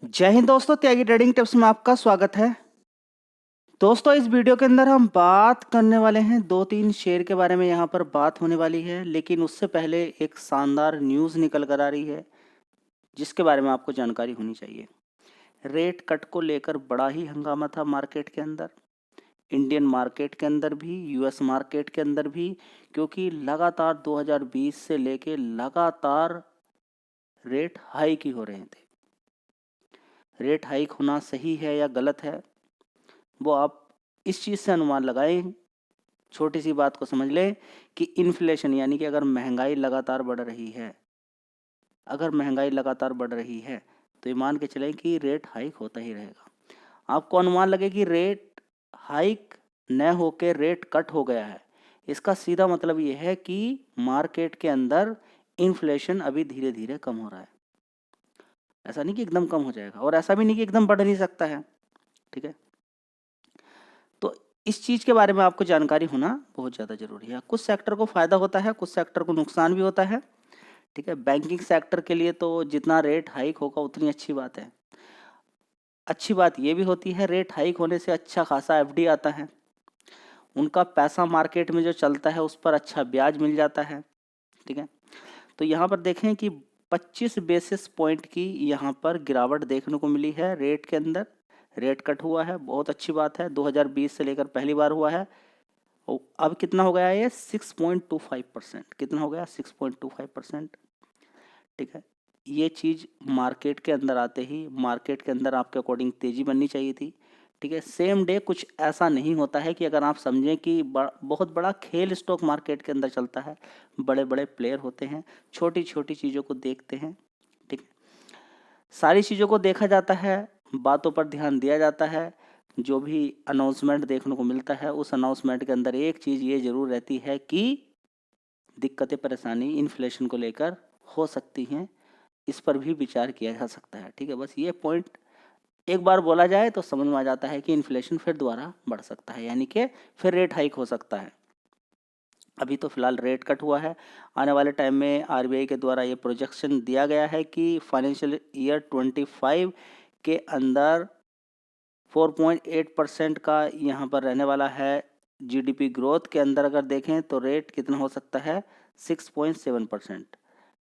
जय हिंद दोस्तों, त्यागी trading tips में आपका स्वागत है। दोस्तों, इस वीडियो के अंदर हम बात करने वाले हैं 2-3 शेयर के बारे में। यहाँ पर बात होने वाली है, लेकिन उससे पहले एक शानदार न्यूज़ निकल कर आ रही है जिसके बारे में आपको जानकारी होनी चाहिए। रेट कट को लेकर बड़ा ही हंगामा था मार्केट के अंदर, इंडियन मार्केट के अंदर भी, यूएस मार्केट के अंदर भी, क्योंकि लगातार 2020 से लेके लगातार रेट हाइक ही हो रहे थे। रेट हाइक होना सही है या गलत है, वो आप इस चीज़ से अनुमान लगाएं। छोटी सी बात को समझ लें कि इन्फ्लेशन यानी कि अगर महंगाई लगातार बढ़ रही है, तो ये मान के चलें कि रेट हाइक होता ही रहेगा। आपको अनुमान लगे कि रेट हाइक न होकर रेट कट हो गया है, इसका सीधा मतलब ये है कि मार्केट के अंदर इन्फ्लेशन अभी धीरे धीरे कम हो रहा है। ऐसा नहीं कि एकदम कम हो जाएगा और ऐसा भी नहीं कि एकदम बढ़ नहीं सकता है। ठीक है, तो इस चीज़ के बारे में आपको जानकारी होना बहुत ज़्यादा ज़रूरी है। कुछ सेक्टर को फ़ायदा होता है, कुछ सेक्टर को नुकसान भी होता है। ठीक है, बैंकिंग सेक्टर के लिए तो जितना रेट हाइक होगा उतनी अच्छी बात है। अच्छी बात ये भी होती है, रेट हाइक होने से अच्छा खासा एफडी आता है, उनका पैसा मार्केट में जो चलता है उस पर अच्छा ब्याज मिल जाता है। ठीक है, तो यहाँ पर देखें कि 25 बेसिस पॉइंट की यहाँ पर गिरावट देखने को मिली है रेट के अंदर। रेट कट हुआ है, बहुत अच्छी बात है। 2020 से लेकर पहली बार हुआ है। अब कितना हो गया है ये? 6.25%। कितना हो गया? 6.25%। ठीक है, ये चीज़ मार्केट के अंदर आते ही मार्केट के अंदर आपके अकॉर्डिंग तेज़ी बननी चाहिए थी। ठीक है, सेम डे कुछ ऐसा नहीं होता है कि अगर आप समझें कि बहुत बड़ा खेल स्टॉक मार्केट के अंदर चलता है, बड़े बड़े प्लेयर होते हैं, छोटी छोटी चीज़ों को देखते हैं। ठीक है, सारी चीज़ों को देखा जाता है, बातों पर ध्यान दिया जाता है। जो भी अनाउंसमेंट देखने को मिलता है उस अनाउंसमेंट के अंदर एक चीज़ ये ज़रूर रहती है कि दिक्कतें परेशानी इन्फ्लेशन को लेकर हो सकती हैं, इस पर भी विचार किया जा सकता है। ठीक है, बस ये पॉइंट एक बार बोला जाए तो समझ में आ जाता है कि इन्फ्लेशन फिर दोबारा बढ़ सकता है, यानी कि फिर रेट हाइक हो सकता है। अभी तो फिलहाल रेट कट हुआ है। आने वाले टाइम में आरबीआई के द्वारा ये प्रोजेक्शन दिया गया है कि फाइनेंशियल ईयर 25 के अंदर 4.8% का यहाँ पर रहने वाला है। जीडीपी ग्रोथ के अंदर अगर देखें तो रेट कितना हो सकता है? 6.7%।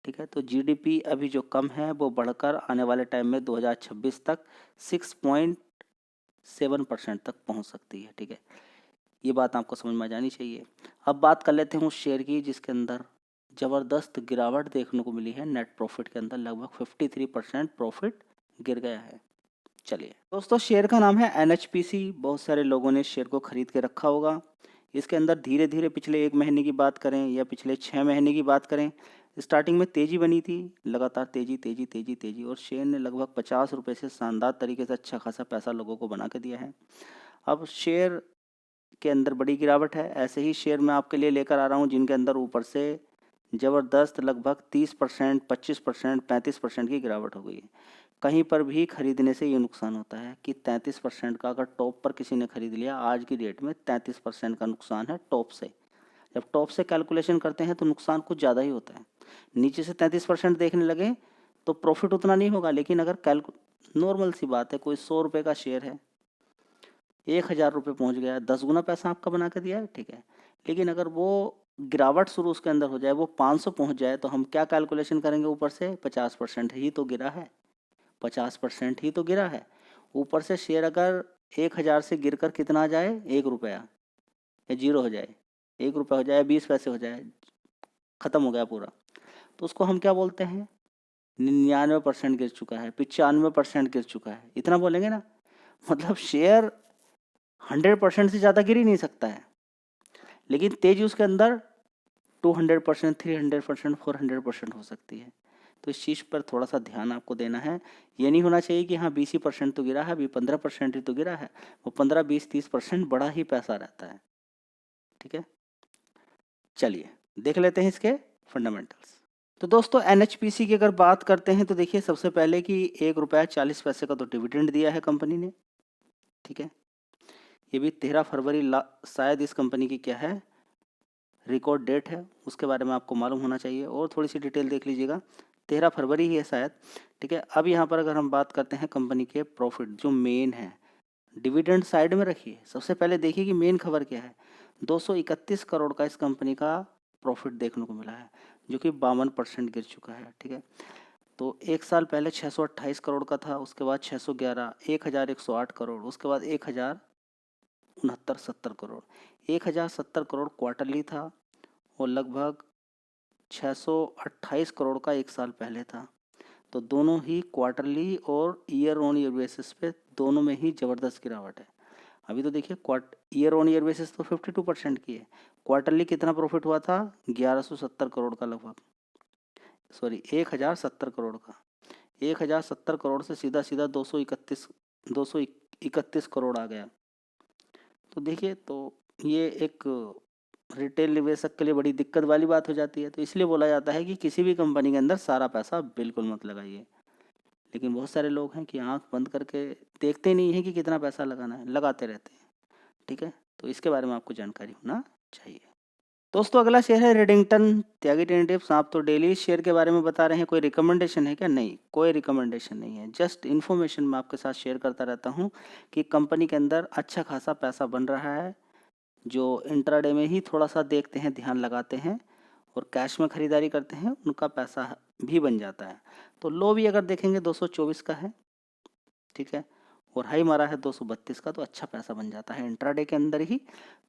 ठीक है, तो जीडीपी अभी जो कम है वो बढ़कर आने वाले टाइम में 2026 तक 6.7% तक पहुंच सकती है। ठीक है, ये बात आपको समझ में आ जानी चाहिए। अब बात कर लेते हैं उस शेयर की जिसके अंदर ज़बरदस्त गिरावट देखने को मिली है। नेट प्रॉफिट के अंदर लगभग 53% प्रॉफिट गिर गया है। चलिए दोस्तों, शेयर का नाम है एनएचपीसी। बहुत सारे लोगों ने शेयर को खरीद के रखा होगा। इसके अंदर धीरे धीरे पिछले 1 महीने की बात करें या पिछले 6 महीने की बात करें, स्टार्टिंग में तेज़ी बनी थी, लगातार तेज़ी तेज़ी तेज़ी तेज़ी, और शेयर ने लगभग 50 रुपये से शानदार तरीके से अच्छा खासा पैसा लोगों को बना के दिया है। अब शेयर के अंदर बड़ी गिरावट है। ऐसे ही शेयर मैं आपके लिए लेकर आ रहा हूँ जिनके अंदर ऊपर से ज़बरदस्त लगभग 30%, 25%, 35% की गिरावट हो गई है। कहीं पर भी खरीदने से ये नुकसान होता है कि 33% का अगर टॉप पर किसी ने खरीद लिया, आज की डेट में 33% का नुकसान है टॉप से। जब टॉप से कैलकुलेशन करते हैं तो नुकसान कुछ ज़्यादा ही होता है। नीचे से 33% देखने लगे तो प्रॉफिट उतना नहीं होगा, लेकिन अगर नॉर्मल सी बात है, कोई 100 रुपये का शेयर है, 1000 रुपये पहुँच गया, 10 गुना पैसा आपका बना के दिया है। ठीक है, लेकिन अगर वो गिरावट शुरू उसके अंदर हो जाए, वो 500 पहुँच जाए, तो हम क्या कैलकुलेशन करेंगे? ऊपर से 50% ही तो गिरा है, 50% ही तो गिरा है। ऊपर से शेयर अगर 1000 से गिर कर कितना आ जाए? 1 रुपया, या जीरो हो जाए, 1 रुपया हो जाए, 20 पैसे हो जाए, ख़त्म हो गया पूरा, तो उसको हम क्या बोलते हैं? 99% गिर चुका है, 95% गिर चुका है, इतना बोलेंगे ना। मतलब शेयर 100% से ज़्यादा गिर ही नहीं सकता है, लेकिन तेजी उसके अंदर 200%, 300%, 400% हो सकती है। तो इस चीज़ पर थोड़ा सा ध्यान आपको देना है। ये नहीं होना चाहिए कि हाँ 20% तो गिरा है, अभी 15% ही तो गिरा है। वो 15, 20, 30% बड़ा ही पैसा रहता है। ठीक है, चलिए देख लेते हैं इसके फंडामेंटल्स। तो दोस्तों, एनएचपीसी की अगर बात करते हैं तो देखिए, सबसे पहले कि 1 रुपया 40 पैसे का तो डिविडेंड दिया है कंपनी ने। ठीक है, ये भी 13 फरवरी शायद इस कंपनी की क्या है, रिकॉर्ड डेट है, उसके बारे में आपको मालूम होना चाहिए। और थोड़ी सी डिटेल देख लीजिएगा। 13 फरवरी ही है शायद, ठीक है। अब यहाँ पर अगर हम बात करते हैं कंपनी के प्रॉफिट जो मेन है, डिविडेंड साइड में रखिए, सबसे पहले देखिए कि मेन खबर क्या है। 231 करोड़ का इस कंपनी का प्रॉफिट देखने को मिला है, जो कि 52% गिर चुका है, ठीक है। तो एक साल पहले 628 करोड़ का था, उसके बाद 611, 1108 करोड़, उसके बाद 1069 करोड़, 1070 करोड़ क्वार्टरली था, और लगभग 628 करोड़ का एक साल पहले था। तो दोनों ही क्वार्टरली और ईयर ऑन ईयर बेसिस पे दोनों में ही ज़बरदस्त गिरावट है। अभी तो देखिए ईयर ऑन ईयर बेसिस तो 52% की है। क्वार्टरली कितना प्रॉफिट हुआ था? 1170 करोड़ का लगभग, सॉरी 1070 करोड़ का। 1070 करोड़ से सीधा सीधा 231 करोड़ आ गया। तो देखिए, तो ये एक रिटेल निवेशक के लिए बड़ी दिक्कत वाली बात हो जाती है। तो इसलिए बोला जाता है कि किसी भी कंपनी के अंदर सारा पैसा बिल्कुल मत लगाइए। लेकिन बहुत सारे लोग हैं कि आंख बंद करके देखते नहीं हैं कि कितना पैसा लगाना है, लगाते रहते हैं, ठीक है। तो इसके बारे में आपको जानकारी होना चाहिए। दोस्तों, अगला शेयर है रेडिंगटन त्यागी टिप्स। आप तो डेली शेयर के बारे में बता रहे हैं, कोई रिकमेंडेशन है क्या? नहीं, कोई रिकमेंडेशन नहीं है, जस्ट इन्फॉर्मेशन मैं आपके साथ शेयर करता रहता हूँ कि कंपनी के अंदर अच्छा खासा पैसा बन रहा है, जो इंट्राडे में ही थोड़ा सा देखते हैं, ध्यान लगाते हैं और कैश में ख़रीदारी करते हैं, उनका पैसा भी बन जाता है। तो लो भी अगर देखेंगे 224 का है, ठीक है, और हाई मारा है 232 का, तो अच्छा पैसा बन जाता है इंट्राडे के अंदर ही।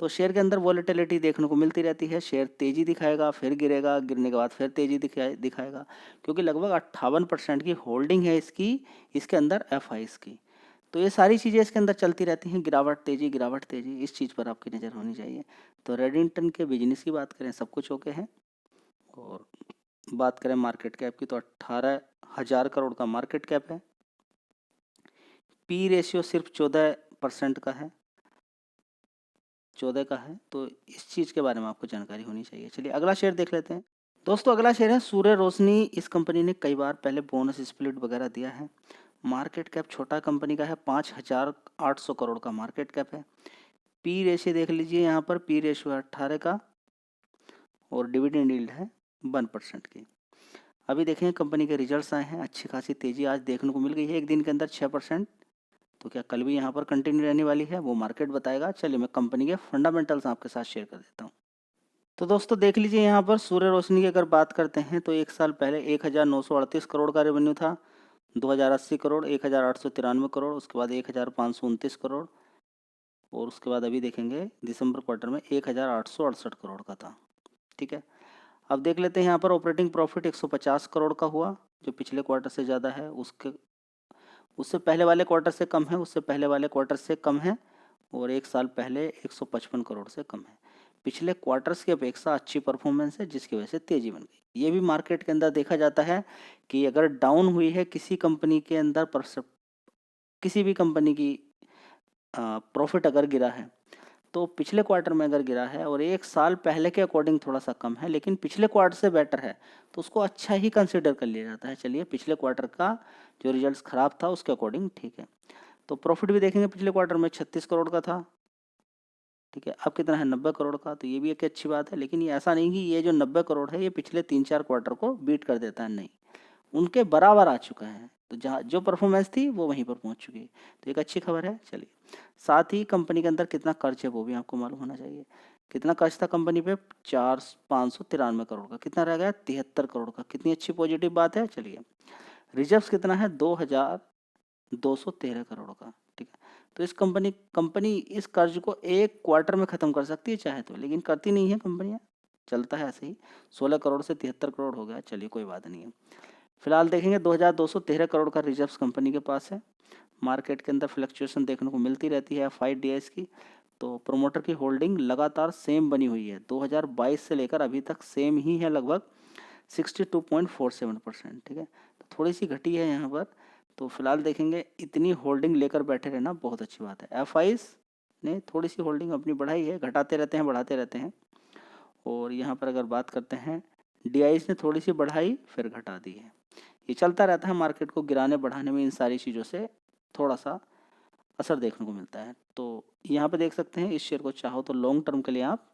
तो शेयर के अंदर वॉलेटिलिटी देखने को मिलती रहती है, शेयर तेज़ी दिखाएगा, फिर गिरेगा, गिरने के बाद फिर तेज़ी दिखाएगा, क्योंकि लगभग 58% की होल्डिंग है इसके अंदर FIs की। तो ये सारी चीज़ें इसके अंदर चलती रहती हैं, गिरावट तेज़ी, इस चीज़ पर आपकी नज़र होनी चाहिए। तो रेडिंगटन के बिजनेस की बात करें, सब कुछ ओके है। और बात करें मार्केट कैप की, तो 18,000 करोड़ का मार्केट कैप है। पी रेशियो सिर्फ 14% का है, 14 का है। तो इस चीज़ के बारे में आपको जानकारी होनी चाहिए। चलिए अगला शेयर देख लेते हैं। दोस्तों, अगला शेयर है सूर्य रोशनी। इस कंपनी ने कई बार पहले बोनस स्प्लिट वगैरह दिया है। मार्केट कैप छोटा कंपनी का है, 5,800 करोड़ का मार्केट कैप है। पी रेशियो देख लीजिए, यहाँ पर पी रेशियो है 18 का, और डिविडेंड यील्ड है 1% की। अभी देखें कंपनी के रिजल्ट्स आए हैं, अच्छी खासी तेज़ी आज देखने को मिल गई है, एक दिन के अंदर 6%। तो क्या कल भी यहाँ पर कंटिन्यू रहने वाली है, वो मार्केट बताएगा। चलिए मैं कंपनी के फंडामेंटल्स आपके साथ शेयर कर देता हूँ। तो दोस्तों देख लीजिए, यहाँ पर सूर्य रोशनी की अगर बात करते हैं तो एक साल पहले 1,938 करोड़ का रेवेन्यू था, 2,080 करोड़, 1,893 करोड़, उसके बाद 1,529 करोड़, और उसके बाद अभी देखेंगे दिसंबर क्वार्टर में 1,868 करोड़ का था, ठीक है। अब देख लेते हैं यहाँ पर ऑपरेटिंग प्रॉफिट 150 करोड़ का हुआ, जो पिछले क्वार्टर से ज़्यादा है, उससे पहले वाले क्वार्टर से कम है, उससे पहले वाले क्वार्टर से कम है, और एक साल पहले 155 करोड़ से कम है। पिछले क्वार्टर्स की अपेक्षा अच्छी परफॉर्मेंस है, जिसकी वजह से तेज़ी बन गई। ये भी मार्केट के अंदर देखा जाता है कि अगर डाउन हुई है किसी कंपनी के अंदर, किसी भी कंपनी की प्रॉफिट अगर गिरा है, तो पिछले क्वार्टर में अगर गिरा है और एक साल पहले के अकॉर्डिंग थोड़ा सा कम है, लेकिन पिछले क्वार्टर से बेटर है, तो उसको अच्छा ही कंसिडर कर लिया जाता है। चलिए पिछले क्वार्टर का जो रिजल्ट्स ख़राब था उसके अकॉर्डिंग ठीक है। तो प्रॉफिट भी देखेंगे, पिछले क्वार्टर में 36 करोड़ का था, ठीक है। अब कितना है? 90 करोड़ का। तो ये भी एक अच्छी बात है, लेकिन ये ऐसा नहीं कि ये जो 90 करोड़ है ये पिछले 3-4 क्वार्टर को बीट कर देता है, नहीं, उनके बराबर आ चुका है। तो जहाँ जो परफॉर्मेंस थी वो वहीं पर पहुंच चुकी है, तो एक अच्छी खबर है। चलिए, साथ ही कंपनी के अंदर कितना कर्ज है वो भी आपको मालूम होना चाहिए। कितना कर्ज था कंपनी पे? 593 करोड़ का। कितना रह गया? 73 करोड़ का। कितनी अच्छी पॉजिटिव बात है। चलिए, रिजर्व्स कितना है? 2,213 करोड़ का, ठीक है। तो इस कंपनी इस कर्ज को एक क्वार्टर में ख़त्म कर सकती है चाहे तो, लेकिन करती नहीं है कंपनियाँ, चलता है ऐसे ही। 16 करोड़ से 73 करोड़ हो गया। चलिए कोई बात नहीं है। फिलहाल देखेंगे 2,213 करोड़ का रिजर्व्स कंपनी के पास है। मार्केट के अंदर फ्लक्चुएशन देखने को मिलती रहती है 5 DIs की। तो प्रोमोटर की होल्डिंग लगातार सेम बनी हुई है, 2022 से लेकर अभी तक सेम ही है, लगभग 62.47%, ठीक है। तो थोड़ी सी घटी है यहाँ पर। तो फिलहाल देखेंगे, इतनी होल्डिंग लेकर बैठे रहना बहुत अच्छी बात है। FIs ने थोड़ी सी होल्डिंग अपनी बढ़ाई है, घटाते रहते हैं, बढ़ाते रहते हैं। और यहाँ पर अगर बात करते हैं, DIs ने थोड़ी सी बढ़ाई फिर घटा दी है। ये चलता रहता है, मार्केट को गिराने बढ़ाने में इन सारी चीज़ों से थोड़ा सा असर देखने को मिलता है। तो यहाँ पे देख सकते हैं, इस शेयर को चाहो तो लॉन्ग टर्म के लिए आप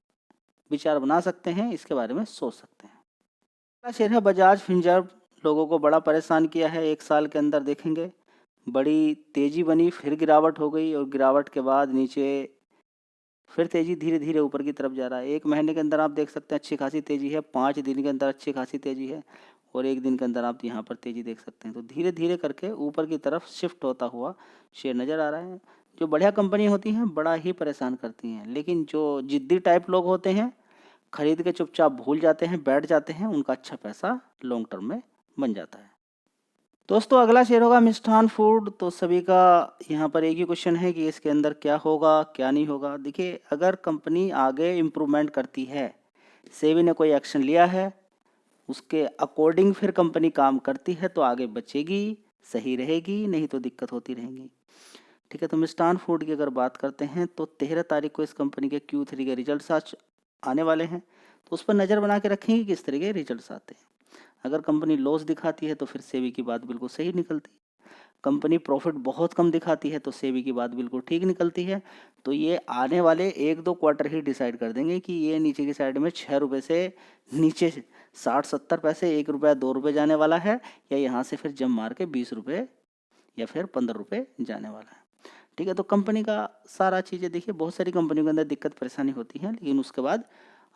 विचार बना सकते हैं, इसके बारे में सोच सकते हैं। अगला शेयर है बजाज फिनसर्व लोगों को बड़ा परेशान किया है। 1 साल के अंदर देखेंगे बड़ी तेज़ी बनी, फिर गिरावट हो गई और गिरावट के बाद नीचे फिर तेज़ी धीरे धीरे ऊपर की तरफ जा रहा है। 1 महीने के अंदर आप देख सकते हैं अच्छी खासी तेज़ी है, 5 दिन के अंदर अच्छी खासी तेज़ी है और 1 दिन के अंदर आप यहाँ पर तेज़ी देख सकते हैं। तो धीरे धीरे करके ऊपर की तरफ शिफ्ट होता हुआ शेयर नज़र आ रहा है। जो बढ़िया कंपनी होती हैं बड़ा ही परेशान करती हैं, लेकिन जो ज़िद्दी टाइप लोग होते हैं खरीद के चुपचाप भूल जाते हैं, बैठ जाते हैं, उनका अच्छा पैसा लॉन्ग टर्म में बन जाता है। दोस्तों अगला शेयर होगा मिष्ठान फूड। तो सभी का यहाँ पर एक ही क्वेश्चन है कि इसके अंदर क्या होगा क्या नहीं होगा। देखिए अगर कंपनी आगे इम्प्रूवमेंट करती है, सेबी ने कोई एक्शन लिया है, उसके अकॉर्डिंग फिर कंपनी काम करती है तो आगे बचेगी, सही रहेगी, नहीं तो दिक्कत होती रहेगी। ठीक है, तो मिष्ठान फूड की अगर बात करते हैं तो 13 तारीख को इस कंपनी के Q3 के रिजल्ट्स आज आने वाले हैं, तो उस पर नज़र बना के रखेंगे कि किस तरह के रिजल्ट्स आते हैं। अगर कंपनी लॉस दिखाती है तो फिर सेबी की बात बिल्कुल सही निकलती है। कंपनी प्रॉफिट बहुत कम दिखाती है तो सेबी की बात बिल्कुल ठीक निकलती है। तो ये आने वाले 1-2 क्वार्टर ही डिसाइड कर देंगे कि ये नीचे की साइड में 6 रुपये से नीचे 60-70 पैसे, 1 रुपया 2 रुपये जाने वाला है, या यहाँ से फिर जम मार के 20 रुपये या फिर 15 रुपये जाने वाला है। ठीक है, तो कंपनी का सारा चीज़ें देखिए, बहुत सारी कंपनियों के अंदर दिक्कत परेशानी होती है, लेकिन उसके बाद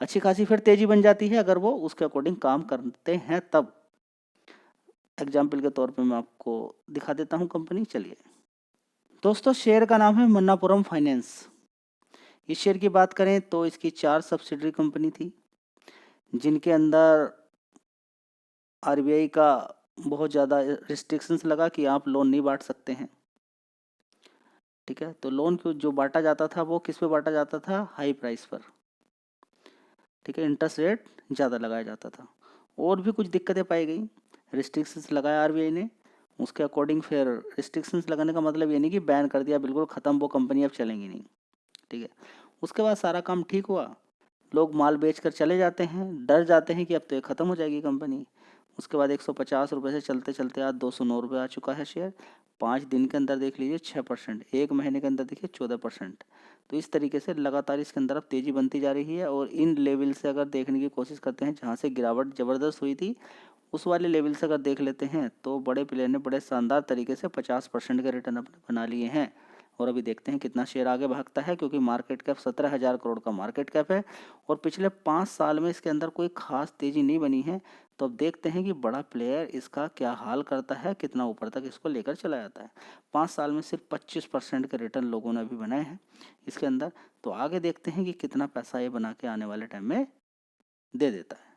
अच्छी खासी फिर तेज़ी बन जाती है अगर वो उसके अकॉर्डिंग काम करते हैं तब। एग्जाम्पल के तौर पे मैं आपको दिखा देता हूँ कंपनी। चलिए दोस्तों, शेयर का नाम है मन्नापुरम फाइनेंस। इस शेयर की बात करें तो इसकी 4 सब्सिडरी कंपनी थी, जिनके अंदर आरबीआई का बहुत ज़्यादा रिस्ट्रिक्शंस लगा कि आप लोन नहीं बांट सकते हैं। ठीक है, तो लोन जो बांटा जाता था वो किस पे बांटा जाता था, हाई प्राइस पर। ठीक है, इंटरेस्ट रेट ज़्यादा लगाया जाता था। और भी कुछ दिक्कतें पाई गई, रिस्ट्रिक्शंस लगाया आरबीआई ने। उसके अकॉर्डिंग फिर रिस्ट्रिक्शंस लगाने का मतलब ये नहीं कि बैन कर दिया बिल्कुल ख़त्म, वो कंपनी अब चलेंगी नहीं। ठीक है, उसके बाद सारा काम ठीक हुआ, लोग माल बेच कर चले जाते हैं, डर जाते हैं कि अब तो ये ख़त्म हो जाएगी कंपनी। उसके बाद 150 रुपये से चलते चलते आज 209 रुपये आ चुका है शेयर। 5 दिन के अंदर देख लीजिए 6%, 1 महीने के अंदर देखिए 14%। तो इस तरीके से लगातार इसके अंदर अब तेज़ी बनती जा रही है। और इन लेवल से अगर देखने की कोशिश करते हैं जहाँ से गिरावट ज़बरदस्त हुई थी, उस वाले लेवल से अगर देख लेते हैं तो बड़े प्लेयर ने बड़े शानदार तरीके से 50% के रिटर्न अपने बना लिए हैं। और अभी देखते हैं कितना शेयर आगे भागता है, क्योंकि मार्केट कैप 17,000 करोड़ का मार्केट कैप है और पिछले 5 साल में इसके अंदर कोई खास तेज़ी नहीं बनी है। तो अब देखते हैं कि बड़ा प्लेयर इसका क्या हाल करता है, कितना ऊपर तक इसको लेकर चला जाता है। 5 साल में सिर्फ 25% के रिटर्न लोगों ने अभी बनाए हैं इसके अंदर। तो आगे देखते हैं कि कितना पैसा ये बना के आने वाले टाइम में दे देता है।